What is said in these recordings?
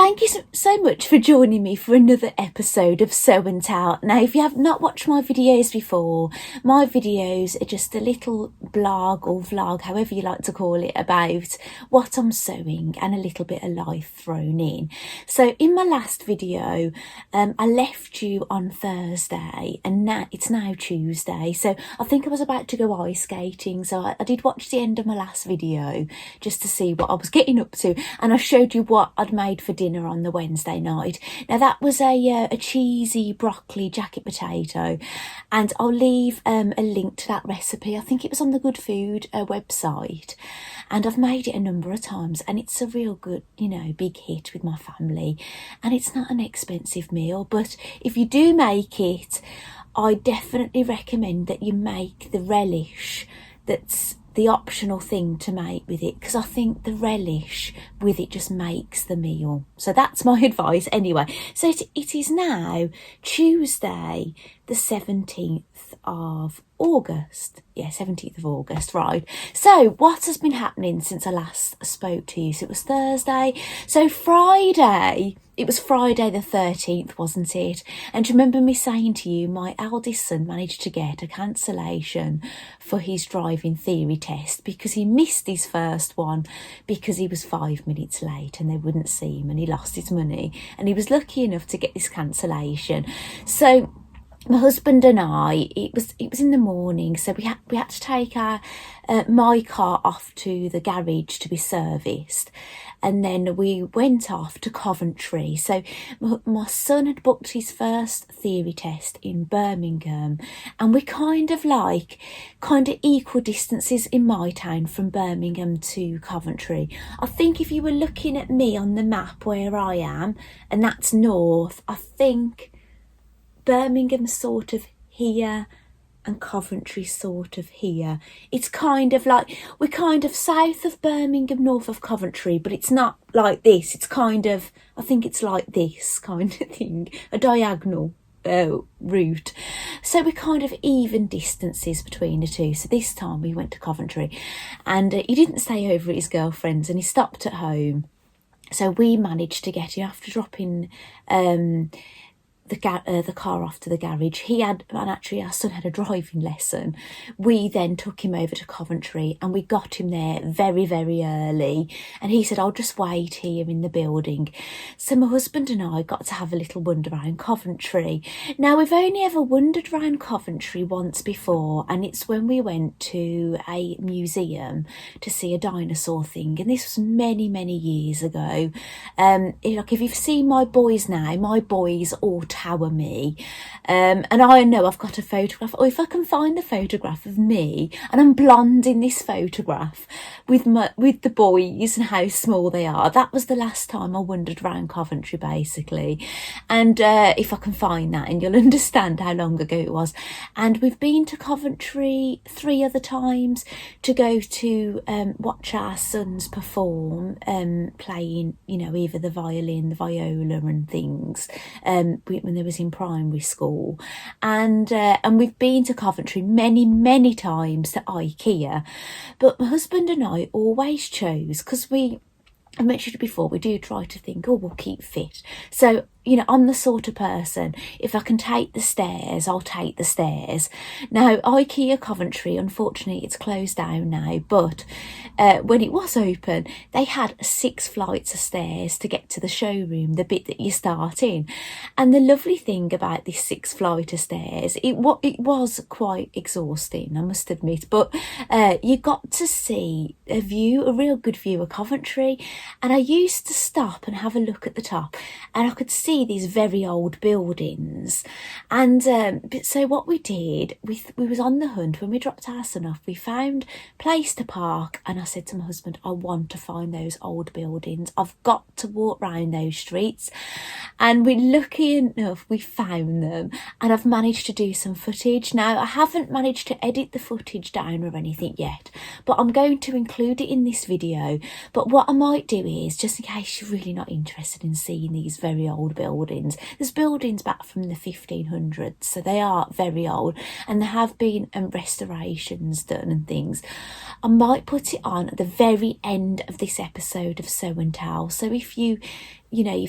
thank you so much for joining me for another episode of Sew and Tell. Now, if you have not watched my videos before, my videos are just a little blog or vlog, however you like to call it, about what I'm sewing and a little bit of life thrown in. So in my last video, I left you on Thursday and now it's now Tuesday. So I think I was about to go ice skating. So I did watch the end of my last video just to see what I was getting up to, and I showed you what I'd made for dinner on the Wednesday night. Now that was a cheesy broccoli jacket potato, and I'll leave a link to that recipe. I think it was on the Good Food website, and I've made it a number of times, and it's a real good, you know, big hit with my family, and it's not an expensive meal. But if you do make it, I definitely recommend that you make the relish that's the optional thing to make with it, because I think the relish with it just makes the meal. So that's my advice anyway. So it is now Tuesday the 17th of August. Yeah, 17th of August, right. So what has been happening since I last spoke to you? So it was Thursday. So Friday, it was Friday the 13th, wasn't it? And do you remember me saying to you, my eldest son managed to get a cancellation for his driving theory test because he missed his first one because he was 5 minutes late and they wouldn't see him, and he lost his money, and he was lucky enough to get this cancellation. So my husband and I, it was in the morning, so we had to take my car off to the garage to be serviced, and then we went off to Coventry. So my son had booked his first theory test in Birmingham, and we kind of equal distances in my town from Birmingham to Coventry. I think if you were looking at me on the map where I am, and that's north, I think Birmingham's sort of here and Coventry sort of here. It's kind of like, we're kind of south of Birmingham, north of Coventry, but it's not like this. It's kind of, I think it's like this kind of thing, a diagonal route. So we're kind of even distances between the two. So this time we went to Coventry, and he didn't stay over at his girlfriend's, and he stopped at home. So we managed to get him after dropping the car off to the garage. He had, and actually our son had a driving lesson. We then took him over to Coventry and we got him there very, very early, and he said, I'll just wait here in the building. So my husband and I got to have a little wander around Coventry. Now, we've only ever wandered around Coventry once before, and it's when we went to a museum to see a dinosaur thing, and this was many, many years ago. Like, if you've seen my boys now, my boys all tower me, and I know I've got a photograph, or if I can find the photograph of me, and I'm blonde in this photograph with the boys and how small they are. That was the last time I wandered around Coventry, basically, and if I can find that, and you'll understand how long ago it was. And we've been to Coventry 3 other times to go to watch our sons perform, playing, you know, either the violin, the viola and things, when they was in primary school. And we've been to Coventry many, many times to IKEA. But my husband and I always chose, because I mentioned it before, we do try to think, oh, we'll keep fit. So, you know, I'm the sort of person, if I can take the stairs, I'll take the stairs. Now, IKEA Coventry, unfortunately, it's closed down now, but when it was open, they had 6 flights of stairs to get to the showroom, the bit that you start in. And the lovely thing about this 6 flight of stairs, it was quite exhausting, I must admit, but you got to see a real good view of Coventry. And I used to stop and have a look at the top, and I could see these very old buildings. And so what we did, we was on the hunt. When we dropped our son off, we found a place to park, and I said to my husband, I want to find those old buildings. I've got to walk round those streets. And we're lucky enough, we found them, and I've managed to do some footage. Now, I haven't managed to edit the footage down or anything yet, but I'm going to include it in this video. But what I might do is, just in case you're really not interested in seeing these very old buildings, buildings. There's buildings back from the 1500s, so they are very old, and there have been restorations done and things. I might put it on at the very end of this episode of Sew and Tell. So if you've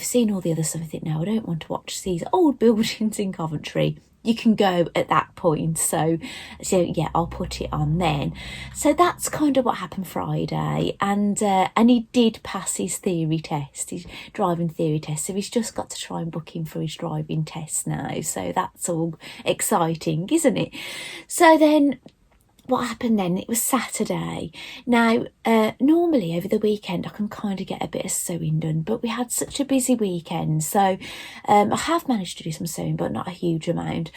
seen all the other stuff, I think, no, I don't want to watch these old buildings in Coventry, you can go at that point. So yeah, I'll put it on then. So that's kind of what happened Friday, and he did pass his theory test, his driving theory test. So he's just got to try and book him for his driving test now. So that's all exciting, isn't it? So then, what happened then? It was Saturday. Now, normally over the weekend I can kind of get a bit of sewing done, but we had such a busy weekend, so I have managed to do some sewing, but not a huge amount.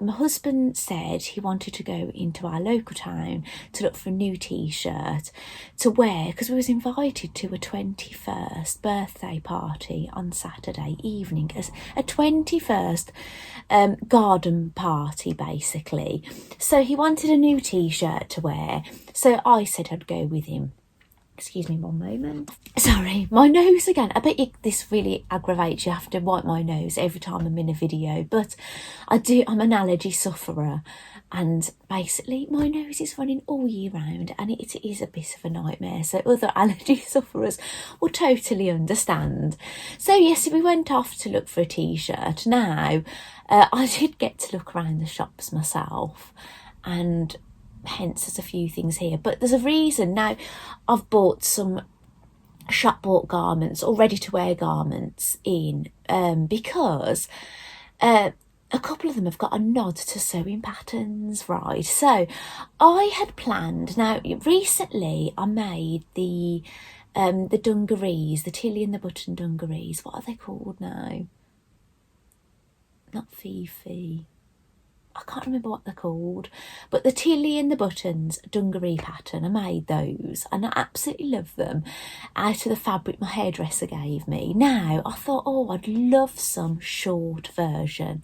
My husband said he wanted to go into our local town to look for a new t-shirt to wear, because we was invited to a 21st birthday party on Saturday evening, as a 21st garden party basically. So he wanted a new t-shirt to wear, so I said I'd go with him. Excuse me one moment. Sorry, my nose again. I bet this really aggravates you. I have to wipe my nose every time I'm in a video, but I'm an allergy sufferer, and basically my nose is running all year round, and it is a bit of a nightmare, so other allergy sufferers will totally understand. So yes, we went off to look for a t-shirt. Now, I did get to look around the shops myself, and hence there's a few things here, but there's a reason. Now, I've bought some shop bought garments or ready to wear garments in because a couple of them have got a nod to sewing patterns, right? So I had planned, now recently I made the dungarees, the Tilly and the Button dungarees. What are they called now? Not Fifi, I can't remember what they're called, but the Tilly and the Buttons dungaree pattern, I made those and I absolutely love them out of the fabric my hairdresser gave me. Now I thought, oh, I'd love some short version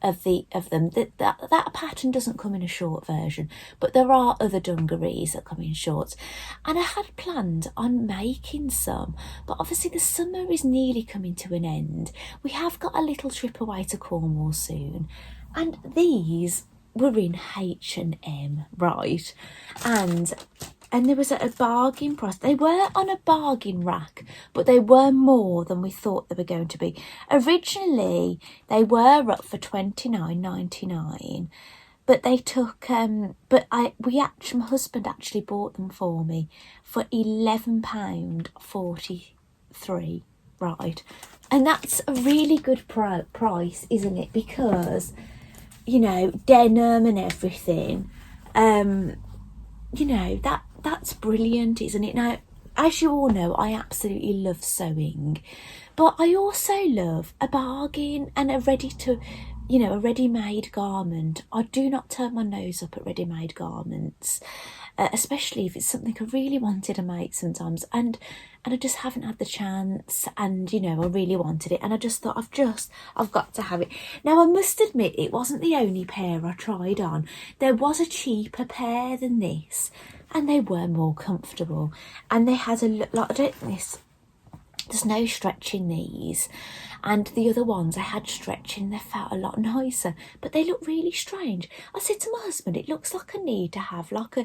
of them. That pattern doesn't come in a short version, but there are other dungarees that come in shorts, and I had planned on making some, but obviously the summer is nearly coming to an end. We have got a little trip away to Cornwall soon, and these were in H&M, right? And there was a bargain price. They were on a bargain rack, but they were more than we thought they were going to be. Originally, they were up for $29.99, but they took my husband actually bought them for me for £11.43, right? And that's a really good price, isn't it? Because, denim and everything, that's brilliant, isn't it? Now, as you all know, I absolutely love sewing, but I also love a bargain and a ready-made garment. I do not turn my nose up at ready-made garments, especially if it's something I really wanted to make sometimes, and I just haven't had the chance, and I really wanted it, and I just thought I've got to have it. Now, I must admit, it wasn't the only pair I tried on. There was a cheaper pair than this, and they were more comfortable, and they had there's no stretch in these, and the other ones I had stretching, they felt a lot nicer, but they look really strange. I said to my husband, it looks like I need to have like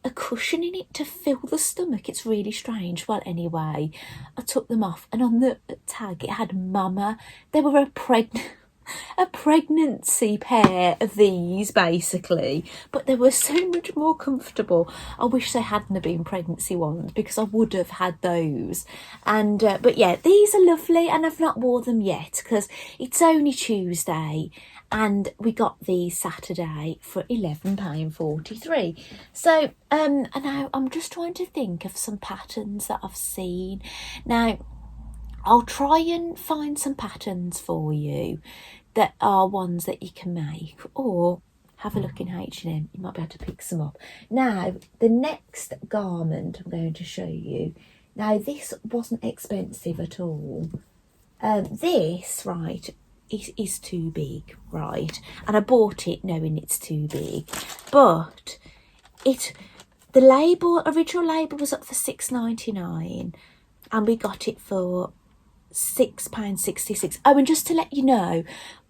a cushion in it to fill the stomach. It's really strange. Well, anyway, I took them off, and on the tag it had mama. They were a pregnancy pair of these basically, but they were so much more comfortable. I wish they hadn't have been pregnancy ones, because I would have had those. And but yeah, these are lovely, and I've not wore them yet because it's only Tuesday, and we got these Saturday for £11.43. So and now I'm just trying to think of some patterns that I've seen. Now, I'll try and find some patterns for you that are ones that you can make, or have a look in H&M. You might be able to pick some up. Now, the next garment I'm going to show you. Now, this wasn't expensive at all. This, right, is too big, right? And I bought it knowing it's too big, but the original label was up for $6.99, and we got it for £6.66. Oh, and just to let you know,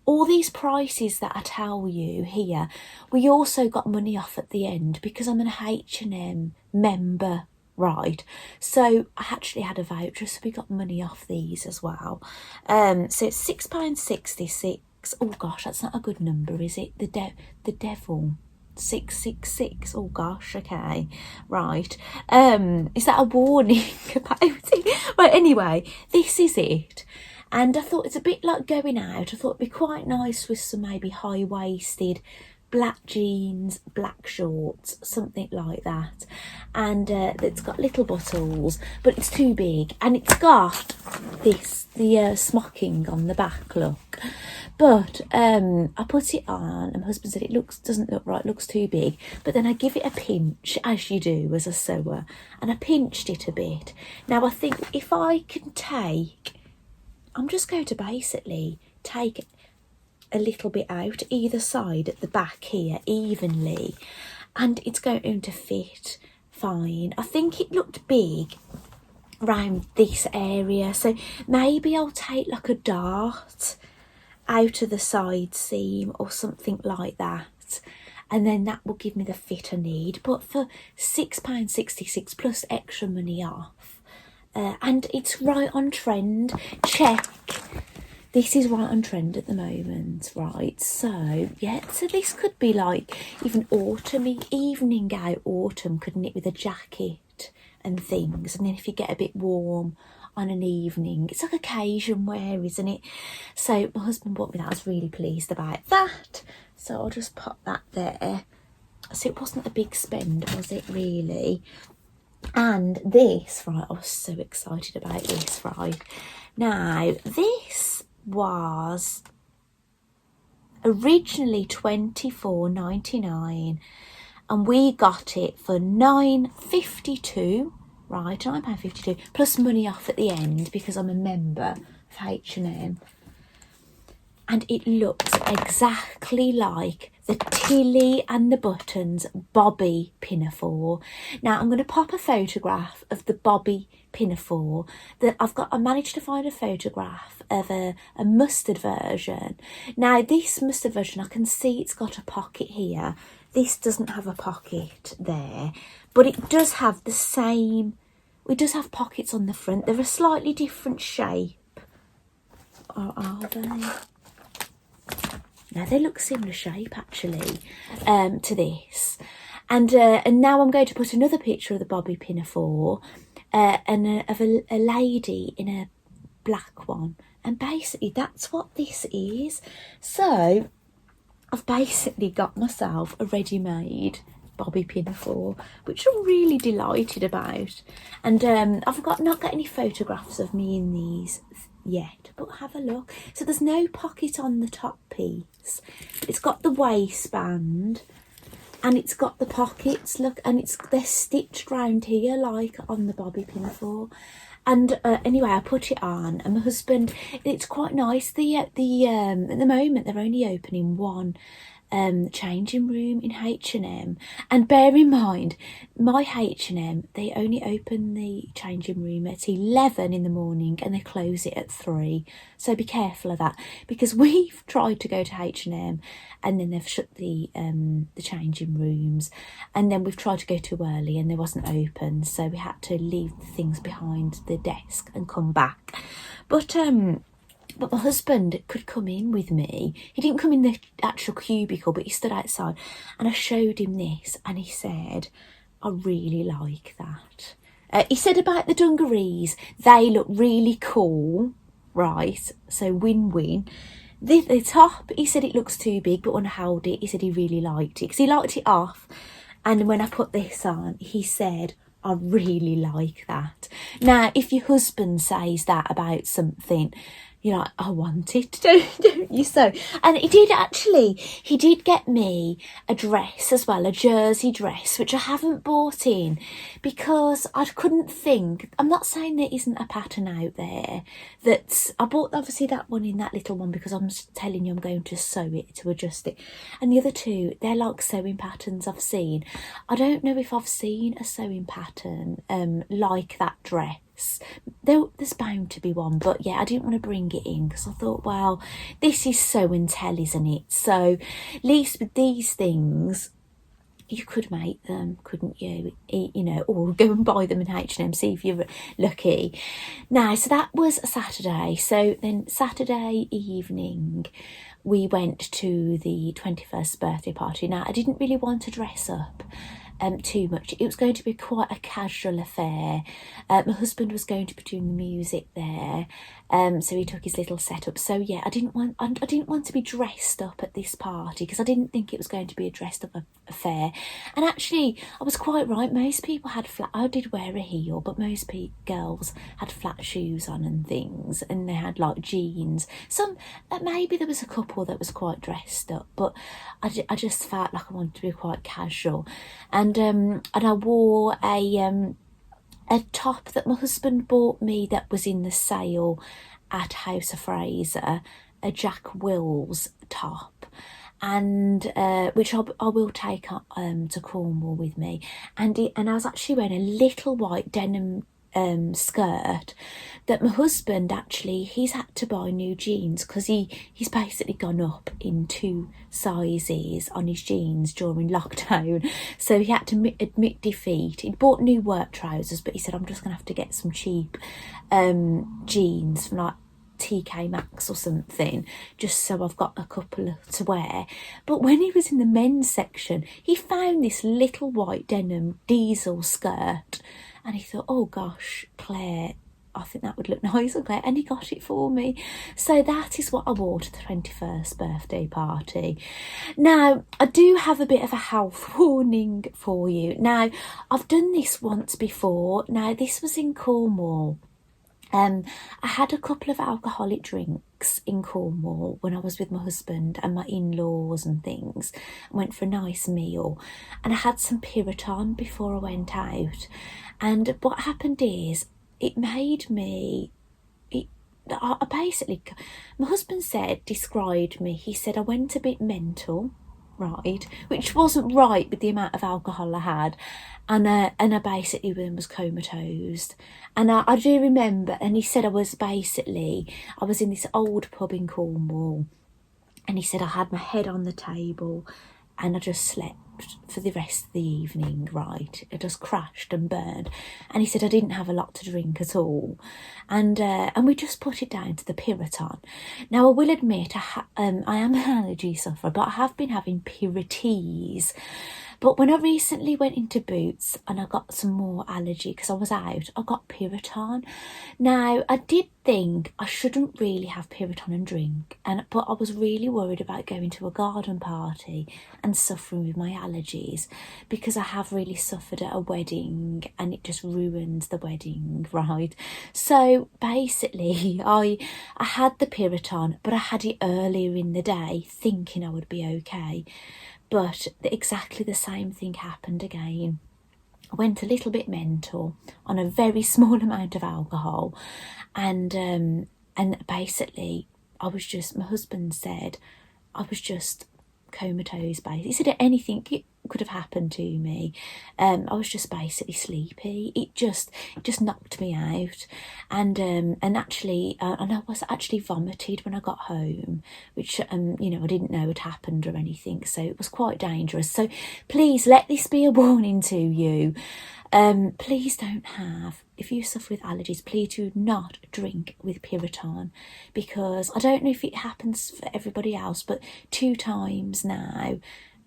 all these prices that I tell you here, we also got money off at the end because I'm an H&M member, right? So I actually had a voucher, so we got money off these as well. So it's £6.66. Oh gosh, that's not a good number, is it? The devil. 666. Oh gosh, okay, right. Is that a warning about it? Well, anyway, this is it. And I thought it's a bit like going out. I thought it'd be quite nice with some maybe high-waisted black jeans, black shorts, something like that. And it's got little buttons, but it's too big. And it's got the smocking on the back, look. But I put it on and my husband said it doesn't look right, looks too big. But then I give it a pinch, as you do as a sewer, and I pinched it a bit. Now I think if I can I'm just going to basically take a little bit out either side at the back here evenly, and it's going to fit fine. I think it looked big around this area, so maybe I'll take like a dart out of the side seam or something like that, and then that will give me the fit I need. But for £6.66 plus extra money off, and it's right on trend. Check, this is right on trend at the moment, right? So yeah, so this could be like even autumny, evening out autumn, couldn't it, with a jacket and things? And then if you get a bit warm on an evening, it's like occasion wear, isn't it? So my husband bought me that. I was really pleased about that, so I'll just pop that there. So it wasn't a big spend, was it, really? And this, right, I was so excited about this, right? Now, this was originally £24.99 and we got it for £9.52, right, £9.52 plus money off at the end because I'm a member of H&M. And it looks exactly like the Tilly and the Buttons Bobby pinafore. Now I'm going to pop a photograph of the Bobby pinafore that I managed to find a photograph of a mustard version. Now this mustard version, I can see it's got a pocket here. This doesn't have a pocket there, but it does have the same, it does have pockets on the front. They're a slightly different shape. Or are they? No, they look similar shape actually to this. And now I'm going to put another picture of the Bobby pinafore and of a lady in a black one. And basically that's what this is. So I've basically got myself a ready-made Bobby pinafore, which I'm really delighted about. And I've not got any photographs of me in these yet, but have a look. So there's no pocket on the top piece, but it's got the waistband and it's got the pockets, look, and they're stitched round here like on the Bobby pinafore. And anyway, I put it on and my husband, it's quite nice. At the moment they're only opening one changing room in H&M, and bear in mind my H&M, they only open the changing room at 11 in the morning and they close it at 3, so be careful of that, because we've tried to go to H&M and then they've shut the changing rooms, and then we've tried to go too early and they wasn't open, so we had to leave the things behind the desk and come back. But my husband could come in with me. He didn't come in the actual cubicle, but he stood outside and I showed him this and he said, I really like that. He said about the dungarees, they look really cool, right? So win-win. The top, he said it looks too big, but when I held it, he said he really liked it because he liked it off. And when I put this on, he said, I really like that. Now, if your husband says that about something, you're like, I want it, don't you? So, and he did get me a dress as well, a jersey dress, which I haven't bought in because I couldn't think, I'm not saying there isn't a pattern out there I bought obviously that one in that little one because I'm telling you I'm going to sew it to adjust it. And the other two, they're like sewing patterns I've seen. I don't know if I've seen a sewing pattern like that dress dress. There's bound to be one, but yeah, I didn't want to bring it in because I thought, well, this is show and tell, isn't it? So at least with these things, you could make them, couldn't you? You know, or go and buy them in H&M, see if you're lucky. Now, so that was a Saturday. So then Saturday evening, we went to the 21st birthday party. Now, I didn't really want to dress up too much. It was going to be quite a casual affair. My husband was going to be doing the music there, so he took his little setup. So yeah, I didn't want to be dressed up at this party because I didn't think it was going to be a dressed up affair. And actually, I was quite right. Most people had flat. I did wear a heel, but most girls had flat shoes on and things, and they had like jeans. Some maybe there was a couple that was quite dressed up, but I just felt like I wanted to be quite casual. And I wore a top that my husband bought me that was in the sale at House of Fraser, a Jack Wills top, and which I will take to Cornwall with me. And I was actually wearing a little white denim skirt that my husband he's had to buy new jeans because he's basically gone up in 2 sizes on his jeans during lockdown, so he had to admit defeat. He'd bought new work trousers, but he said, I'm just gonna have to get some cheap jeans from like TK Maxx or something, just so I've got a couple to wear. But when he was in the men's section, he found this little white denim diesel skirt, and he thought, oh gosh, Claire, I think that would look nice on Claire, and he got it for me. So that is what I wore to the 21st birthday party. Now, I do have a bit of a health warning for you. Now, I've done this once before. Now, this was in Cornwall. I had a couple of alcoholic drinks in Cornwall when I was with my husband and my in-laws and things. I went for a nice meal, and I had some Piriton before I went out. And what happened is, it made me, I basically, my husband described me, he said I went a bit mental, right, which wasn't right with the amount of alcohol I had, and I basically was comatose. And I do remember, and he said I was in this old pub in Cornwall, and he said I had my head on the table and I just slept for the rest of the evening, right? I just crashed and burned. And he said I didn't have a lot to drink at all. And we just put it down to the Piriton. Now, I will admit, I am an allergy sufferer, but I have been having Pirities. But when I recently went into Boots and I got some more allergy because I was out, I got Piriton. Now, I did think I shouldn't really have Piriton and drink, but I was really worried about going to a garden party and suffering with my allergies, because I have really suffered at a wedding and it just ruined the wedding, right? So basically, I had the Piriton, but I had it earlier in the day thinking I would be okay. But exactly the same thing happened again. I went a little bit mental on a very small amount of alcohol, and basically my husband said I was just comatose. He said anything could have happened to me. I was just basically sleepy. It just knocked me out, and I was actually vomited when I got home, which I didn't know had happened or anything, so it was quite dangerous. So please let this be a warning to you. Please don't if you suffer with allergies, please do not drink with Piriton, because I don't know if it happens for everybody else, but 2 times now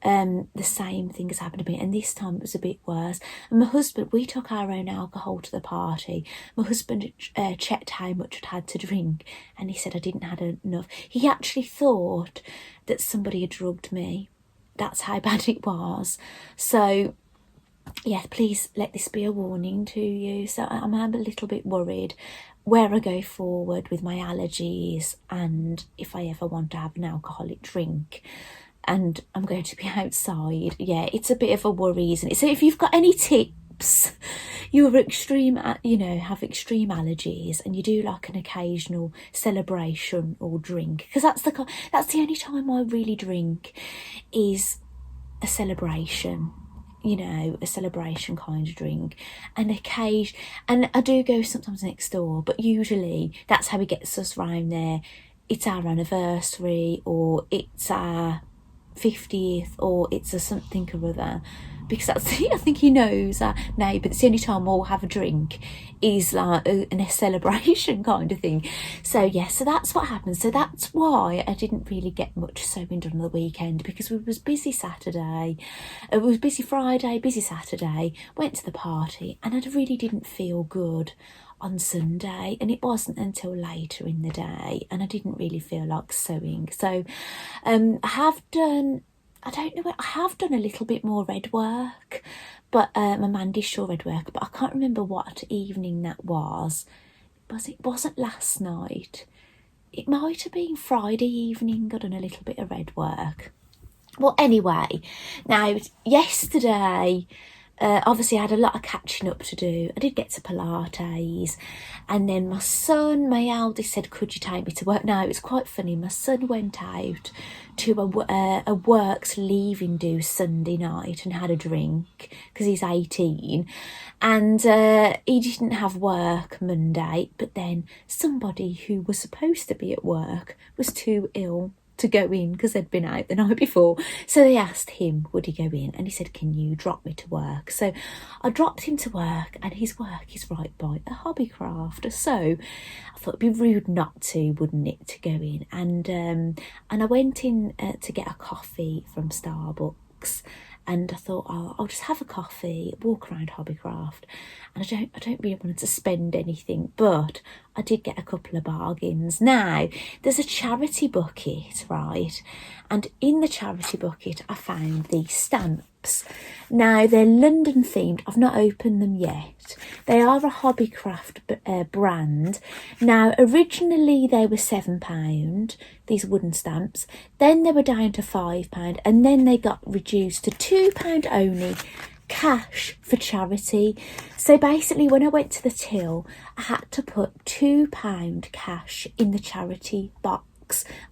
the same thing has happened to me, and this time it was a bit worse. And my husband, we took our own alcohol to the party. My husband checked how much I'd had to drink, and he said I didn't have enough. He actually thought that somebody had drugged me. That's how bad it was. So yeah, please let this be a warning to you. So I'm a little bit worried where I go forward with my allergies, and if I ever want to have an alcoholic drink and I'm going to be outside. Yeah, it's a bit of a worry, isn't it? So if you've got any tips, you're extreme, have extreme allergies, and you do like an occasional celebration or drink, because that's the only time I really drink is a celebration. you know, a celebration kind of drink. And I do go sometimes next door, but usually that's how he gets us round there. It's our anniversary, or it's our 50th, or it's a something or other, because that's I think he knows our neighbour. It's the only time we'll have a drink is like a celebration kind of thing. So yeah, so that's what happened. So that's why I didn't really get much sewing done on the weekend, because we was busy Saturday, it was busy Friday, busy Saturday, went to the party, and I really didn't feel good on Sunday, and it wasn't until later in the day, and I didn't really feel like sewing. So I have done a little bit more red work, but my Mandy's sure red work, but I can't remember what evening that was. It wasn't last night. It might have been Friday evening. I done a little bit of red work. Well, anyway, now yesterday, obviously I had a lot of catching up to do. I did get to Pilates, and then my son, my eldest, said, could you take me to work? Now, it's quite funny. My son went out to a works leaving do Sunday night and had a drink, because he's 18, and he didn't have work Monday, but then somebody who was supposed to be at work was too ill to go in because they'd been out the night before. So they asked him, would he go in? And he said, can you drop me to work? So I dropped him to work, and his work is right by a Hobbycraft. So I thought it'd be rude not to, wouldn't it, to go in? And I went in to get a coffee from Starbucks. And I thought, I'll just have a coffee, walk around Hobbycraft. And I don't really want to spend anything, but I did get a couple of bargains. Now, there's a charity bucket, right? And in the charity bucket, I found these stamps. Now, they're London themed. I've not opened them yet. They are a Hobbycraft brand. Now, originally they were £7, these wooden stamps. Then they were down to £5, and then they got reduced to £2 only, cash for charity. So basically, when I went to the till, I had to put £2 cash in the charity box.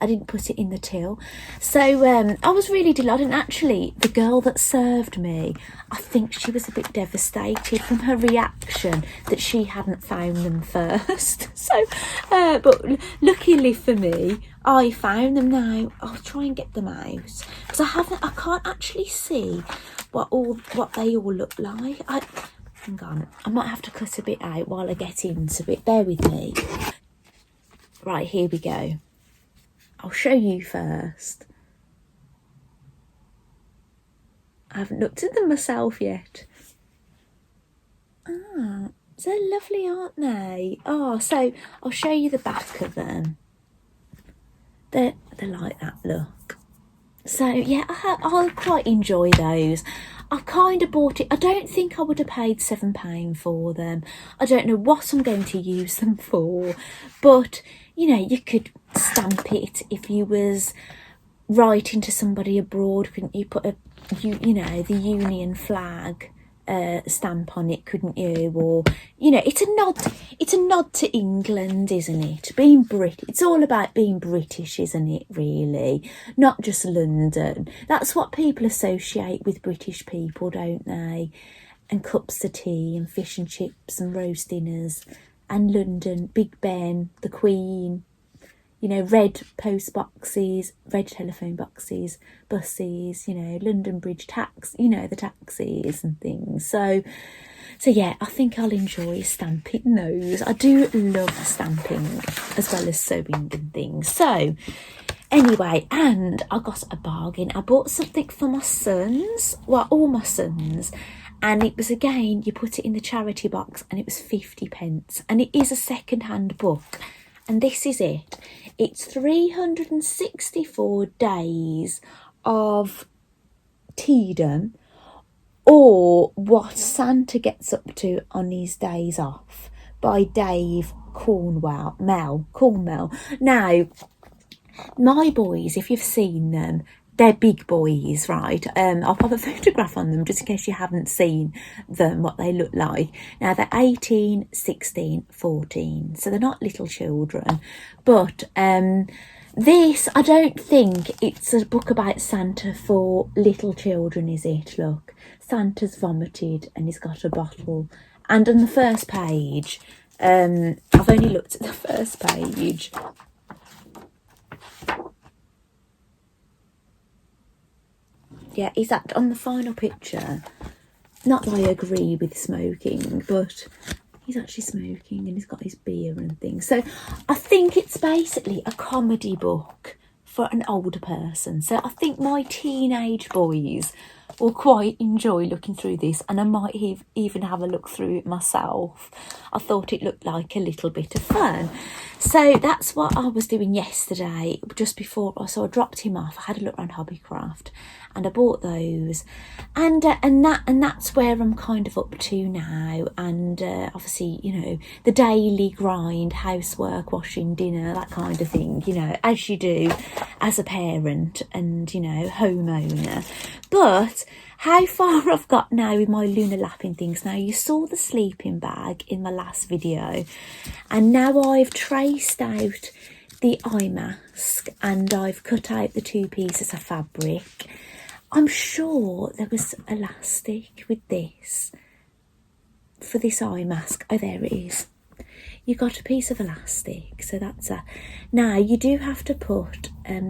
I didn't put it in the till. So I was really delighted. And actually, the girl that served me, I think she was a bit devastated from her reaction that she hadn't found them first. So but luckily for me, I found them now. I'll try and get them out, because I can't actually see what they all look like. Hang on, I might have to cut a bit out while I get into it. Bear with me. Right, here we go. I'll show you first. I haven't looked at them myself yet. They're lovely, aren't they? So I'll show you the back of them. They're like that look. So yeah, I quite enjoy those. I kind of bought it. I don't think I would have paid £7 for them. I don't know what I'm going to use them for, but you know, you could stamp it if you was writing to somebody abroad, couldn't you? Put you know, the Union flag stamp on it, couldn't you? Or you know, it's a nod to England, isn't it? Being Brit, it's all about being British, isn't it? Really, not just London. That's what people associate with British people, don't they? And cups of tea and fish and chips and roast dinners, and London, Big Ben, the Queen. You know, red post boxes, red telephone boxes, buses, you know, London Bridge you know, the taxis and things. So yeah, I think I'll enjoy stamping those. I do love stamping as well as sewing and things. So anyway, and I got a bargain. I bought something for my sons, well, all my sons. And it was, again, you put it in the charity box, and it was 50p. And it is a second-hand book. And this is it. It's 364 days of teadom, or what Santa gets up to on his days off, by Dave Cornwell. Now, my boys, if you've seen them, they're big boys, right? I'll pop a photograph on them just in case you haven't seen them, what they look like. Now, they're 18, 16, 14, so they're not little children. But This, I don't think it's a book about Santa for little children, is it? Look, Santa's vomited and he's got a bottle. And on the first page, I've only looked at the first page. Yeah, is that on the final picture? Not that I agree with smoking, but he's actually smoking and he's got his beer and things. So I think it's basically a comedy book for an older person. So I think my teenage boys will quite enjoy looking through this, and I might even have a look through it myself. I thought it looked like a little bit of fun. So that's what I was doing yesterday, just before. So I dropped him off. I had a look around Hobbycraft and I bought those, and that's where I'm kind of up to now. And obviously, you know, the daily grind, housework, washing, dinner, that kind of thing, you know, as you do as a parent and, you know, homeowner. But how far I've got now with my lunar lapping things. Now, you saw the sleeping bag in my last video, and now I've traced out the eye mask and I've cut out the 2 pieces of fabric. I'm sure there was elastic with this for this eye mask. Oh, there it is. You got a piece of elastic, so that's a. Now you do have to put a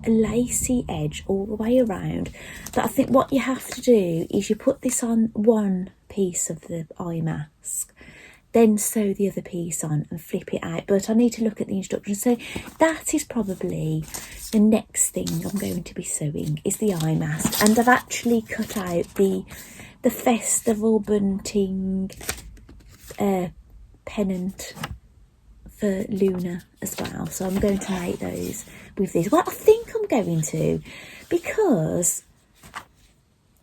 lacy edge all the way around, but I think what you have to do is you put this on one piece of the eye mask, then sew the other piece on and flip it out. But I need to look at the instructions. So that is probably the next thing I'm going to be sewing, is the eye mask. And I've actually cut out the festival bunting pennant for Luna as well. So I'm going to make those with this. Well, I think I'm going to, because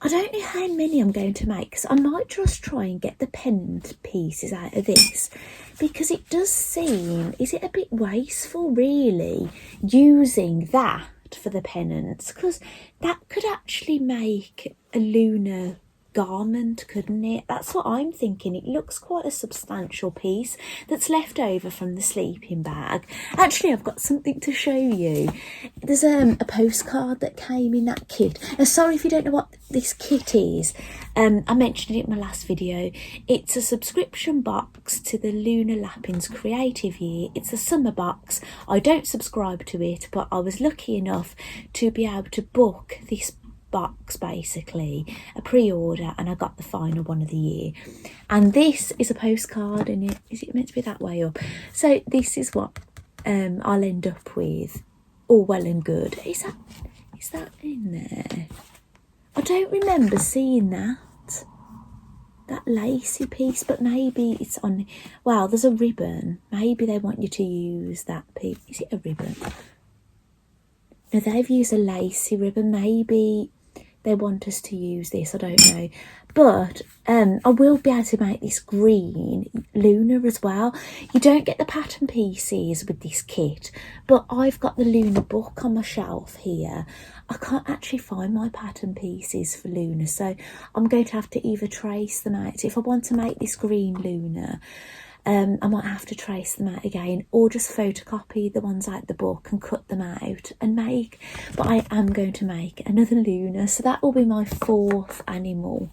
I don't know how many I'm going to make, because I might just try and get the pennant pieces out of this, because it does seem, is it a bit wasteful really using that for the pennants? Because that could actually make a lunar garment, couldn't it? That's what I'm thinking. It looks quite a substantial piece that's left over from the sleeping bag. Actually, I've got something to show you. There's a postcard that came in that kit. Sorry if you don't know what this kit is. I mentioned it in my last video. It's a subscription box to the Lunar Lappings Creative Year. It's a summer box. I don't subscribe to it, but I was lucky enough to be able to book this box, basically a pre-order, and I got the final one of the year. And this is a postcard, and is it meant to be that way up? So this is what I'll end up with. All well and good. Is that in there? I don't remember seeing that lacy piece, but maybe it's on. Wow, there's a ribbon. Maybe they want you to use that piece. Is it a ribbon? No, they've used a lacy ribbon. Maybe they want us to use this, I don't know. But I will be able to make this green lunar as well. You don't get the pattern pieces with this kit, but I've got the lunar book on my shelf here. I can't actually find my pattern pieces for lunar, so I'm going to have to either trace them out. If I want to make this green lunar, I might have to trace them out again, or just photocopy the ones out the book and cut them out and make. But I am going to make another lunar, so that will be my 4th animal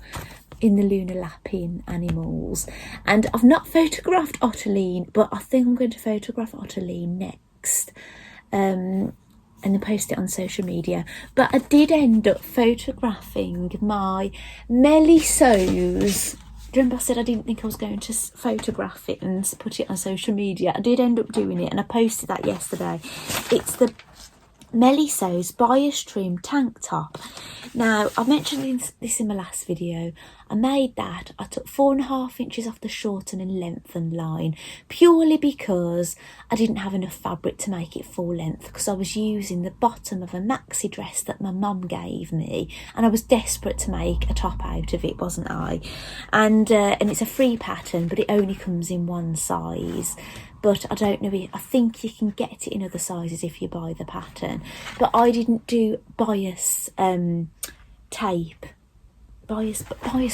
in the lunar lapping animals. And I've not photographed Ottoline, but I think I'm going to photograph Ottoline next, and then post it on social media. But I did end up photographing my Melissos. Remember I said I didn't think I was going to photograph it and put it on social media? I did end up doing it, and I posted that yesterday. It's the Melissos bias trim tank top. Now, I mentioned this in my last video. I made that. I took 4.5 inches off the shorten and lengthen line, purely because I didn't have enough fabric to make it full length, because I was using the bottom of a maxi dress that my mum gave me, and I was desperate to make a top out of it, wasn't I? And it's a free pattern, but it only comes in one size. But I don't know, I think you can get it in other sizes if you buy the pattern. But I didn't do bias tape bias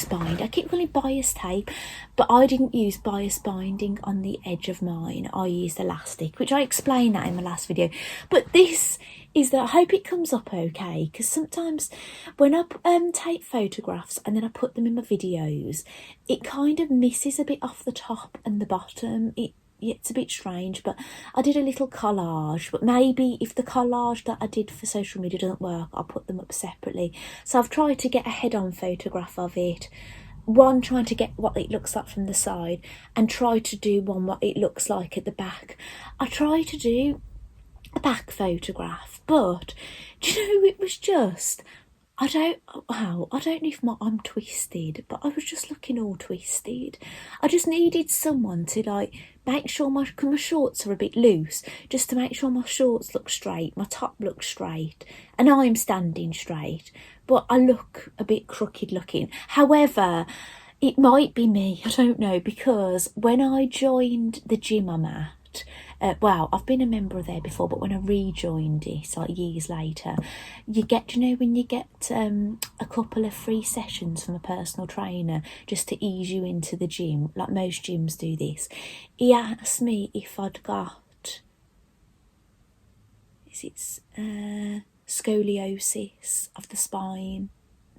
bind. I keep calling it bias tape, but I didn't use bias binding on the edge of mine. I used elastic, which I explained that in my last video. But this is that I hope it comes up okay, because sometimes when I take photographs and then I put them in my videos, it kind of misses a bit off the top and the bottom. It's a bit strange, but I did a little collage. But maybe if the collage that I did for social media doesn't work, I'll put them up separately. So I've tried to get a head-on photograph of it. One, trying to get what it looks like from the side, and try to do one what it looks like at the back. I tried to do a back photograph, but do you know, it was just, I don't know if I'm twisted, but I was just looking all twisted. I just needed someone to like make sure my shorts are a bit loose, just to make sure my shorts look straight, my top looks straight, and I'm standing straight, but I look a bit crooked looking. However, it might be me, I don't know, because when I joined the gym I'm at, well, I've been a member there before, but when I rejoined it, like years later, you get, you know, when you get a couple of free sessions from a personal trainer just to ease you into the gym, like most gyms do this. He asked me if I'd got, scoliosis of the spine.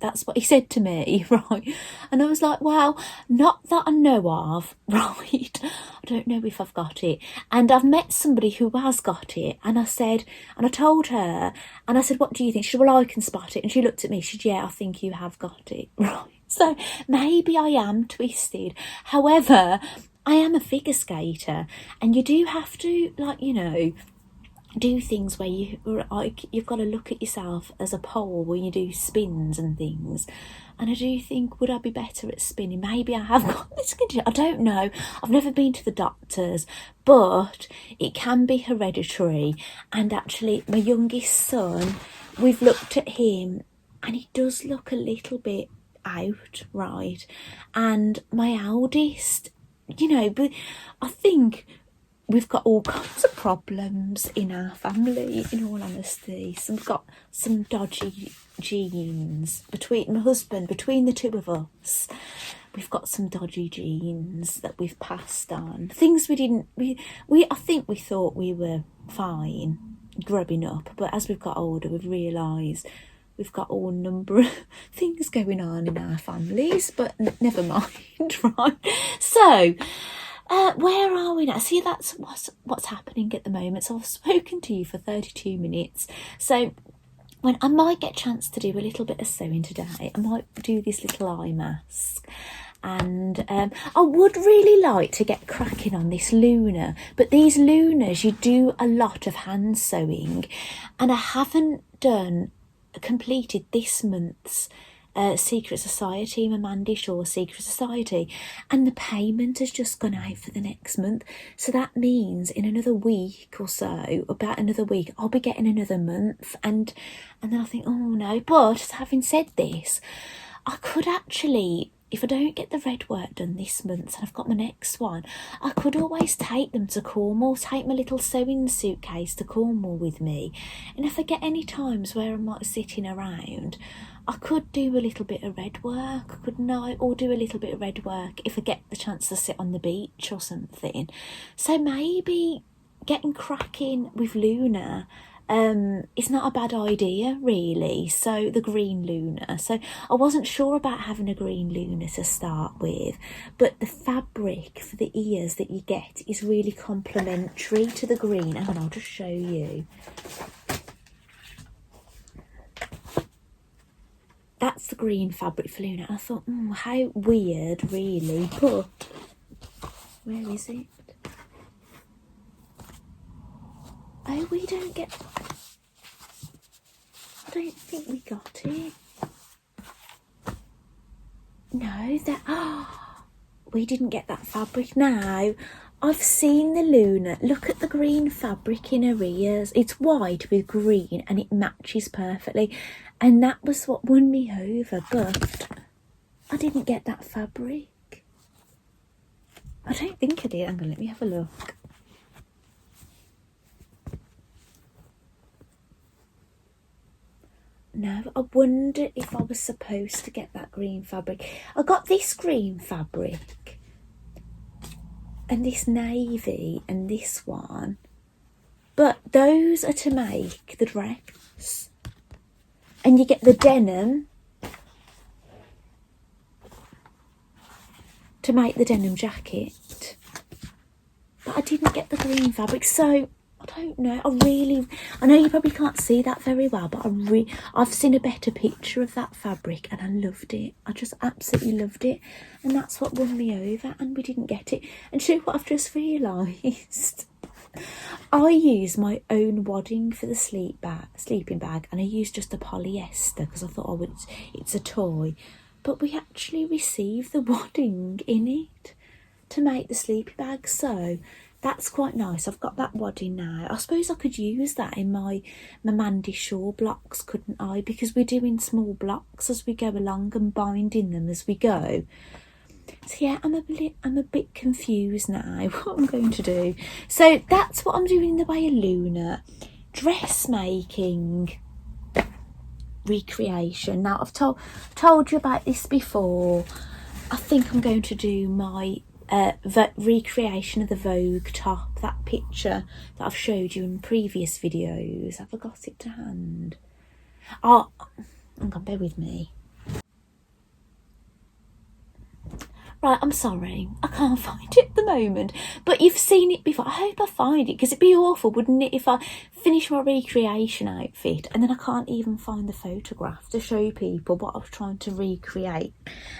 That's what he said to me, right? And I was like, well, not that I know of, right? I don't know if I've got it. And I've met somebody who has got it. And I said, and I told her, and I said, what do you think? She said, well, I can spot it. And she looked at me, she said, yeah, I think you have got it, right? So maybe I am twisted. However, I am a figure skater, and you do have to, like, you know, do things where you've got to look at yourself as a pole when you do spins and things. And I do think, would I be better at spinning? Maybe I have got this condition. I don't know. I've never been to the doctors, but it can be hereditary. And actually, my youngest son, we've looked at him, and he does look a little bit out, right? And my eldest, you know, but I think we've got all kinds of problems in our family, in all honesty. So we've got some dodgy genes between my husband, between the two of us. We've got some dodgy genes that we've passed on. Things I think we thought we were fine growing up, but as we've got older, we've realised we've got all number of things going on in our families, but never mind, right? So, where are we now? See, that's what's happening at the moment. So I've spoken to you for 32 minutes. So when I might get a chance to do a little bit of sewing today, I might do this little eye mask. And I would really like to get cracking on this lunar, but these lunars, you do a lot of hand sewing, and I haven't completed this month's Secret Society, my Mandy Shaw Secret Society, and the payment has just gone out for the next month. So that means in another week or so, about another week, I'll be getting another month, and then I think, oh no. But having said this, I could actually, if I don't get the red work done this month and I've got my next one, I could always take them to Cornwall, take my little sewing suitcase to Cornwall with me. And if I get any times where I'm not sitting around, I could do a little bit of red work, couldn't I? Or do a little bit of red work if I get the chance to sit on the beach or something. So maybe getting cracking with Luna, it's not a bad idea, really. So the green Luna. So I wasn't sure about having a green Luna to start with, but the fabric for the ears that you get is really complementary to the green. And I'll just show you. That's the green fabric for Luna. I thought, how weird, really. But where is it? Oh, we don't get... I don't think we got it. No, that... Oh, we didn't get that fabric. Now, I've seen the Luna. Look at the green fabric in her ears. It's white with green and it matches perfectly. And that was what won me over, but I didn't get that fabric. I don't think I did. Hang on, let me have a look. know. I wonder if I was supposed to get that green fabric. I got this green fabric and this navy and this one, but those are to make the dress, and you get the denim to make the denim jacket, but I didn't get the green fabric, so I don't know. I know you probably can't see that very well, but I've seen a better picture of that fabric and I loved it. I just absolutely loved it, and that's what won me over, and we didn't get it. And you know what I've just realised? I use my own wadding for the sleeping bag, and I used just a polyester because I thought, it's a toy. But we actually received the wadding in it to make the sleeping bag, so that's quite nice. I've got that wadding now. I suppose I could use that in my Mandy Shaw blocks, couldn't I? Because we're doing small blocks as we go along and binding them as we go. So yeah, I'm a bit confused now what I'm going to do. So that's what I'm doing in the way of Luna. Dressmaking recreation. Now I've told you about this before. I think I'm going to do my recreation of the Vogue top, that picture that I've showed you in previous videos. Have I got it to hand? Oh, hang on, bear with me. Right, I'm sorry, I can't find it at the moment, but you've seen it before. I hope I find it, because it'd be awful, wouldn't it, if I finish my recreation outfit and then I can't even find the photograph to show people what I was trying to recreate.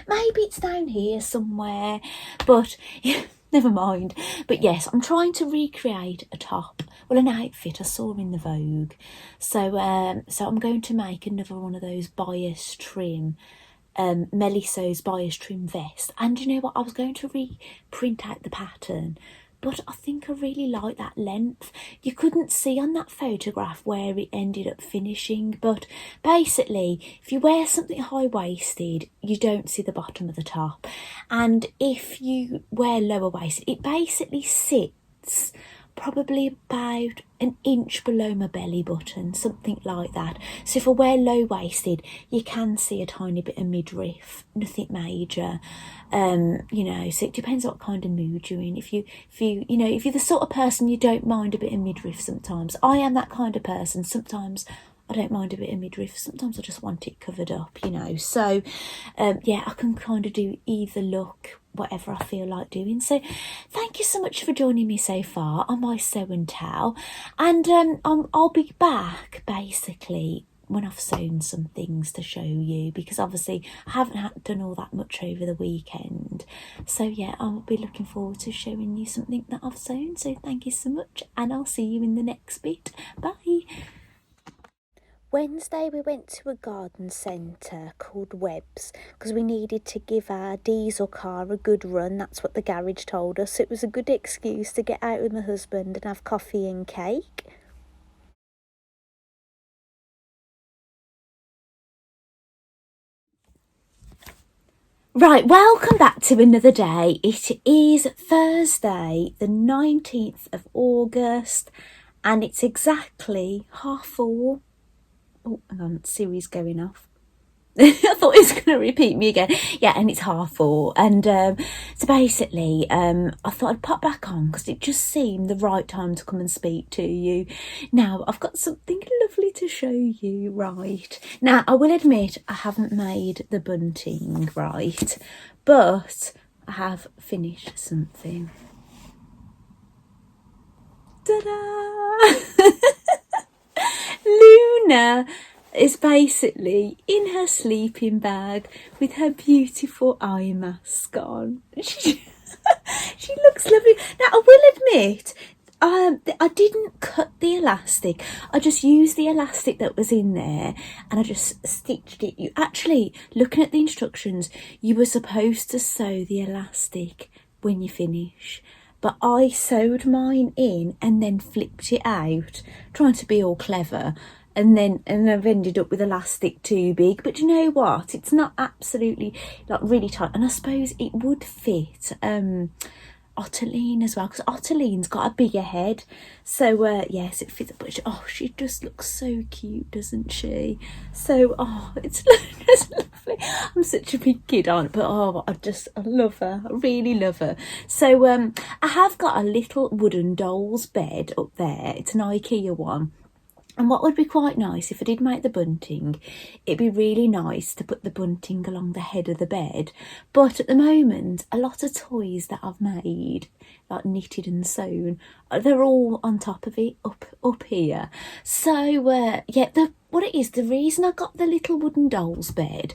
Maybe it's down here somewhere, but yeah, never mind. But yes, I'm trying to recreate a top, well, an outfit I saw in the Vogue. So I'm going to make another one of those bias trim Melisso's bias trim vest, and you know what, I was going to reprint out the pattern, but I think I really like that length. You couldn't see on that photograph where it ended up finishing, but basically if you wear something high-waisted you don't see the bottom of the top, and if you wear lower-waisted it basically sits probably about an inch below my belly button, something like that. So if I wear low-waisted you can see a tiny bit of midriff, nothing major. You know, so it depends what kind of mood you're in. If you're the sort of person you don't mind a bit of midriff sometimes. I am that kind of person. Sometimes I don't mind a bit of midriff, sometimes I just want it covered up, you know. So yeah, I can kind of do either look, whatever I feel like doing. So thank you so much for joining me so far on my sew and tell, and I'll be back basically when I've sewn some things to show you, because obviously I haven't done all that much over the weekend. So yeah, I'll be looking forward to showing you something that I've sewn. So thank you so much, and I'll see you in the next bit. Bye. Wednesday we went to a garden centre called Webb's because we needed to give our diesel car a good run. That's what the garage told us. It was a good excuse to get out with my husband and have coffee and cake. Right, welcome back to another day. It is Thursday the 19th of August and it's exactly 4:30. Oh, hang on, Siri's going off. I thought it was going to repeat me again. Yeah, and it's 4:30. And so basically, I thought I'd pop back on because it just seemed the right time to come and speak to you. Now, I've got something lovely to show you, right? Now, I will admit I haven't made the bunting, right? But I have finished something. Ta-da! Luna is basically in her sleeping bag with her beautiful eye mask on. She looks lovely. Now, I will admit, I didn't cut the elastic. I just used the elastic that was in there and I just stitched it. You actually, looking at the instructions, you were supposed to sew the elastic when you finish. But I sewed mine in and then flipped it out, trying to be all clever. And I've ended up with elastic too big. But you know what? It's not absolutely like really tight. And I suppose it would fit Ottiline as well, because Ottiline's got a bigger head. So yes, it fits. But she just looks so cute, doesn't she? So it's just lovely. I'm such a big kid, aren't I? But I love her. I really love her. So I have got a little wooden doll's bed up there. It's an IKEA one. And what would be quite nice, if I did make the bunting, it'd be really nice to put the bunting along the head of the bed. But at the moment, a lot of toys that I've made, like knitted and sewn, they're all on top of it, up here. So, what it is, the reason I got the little wooden doll's bed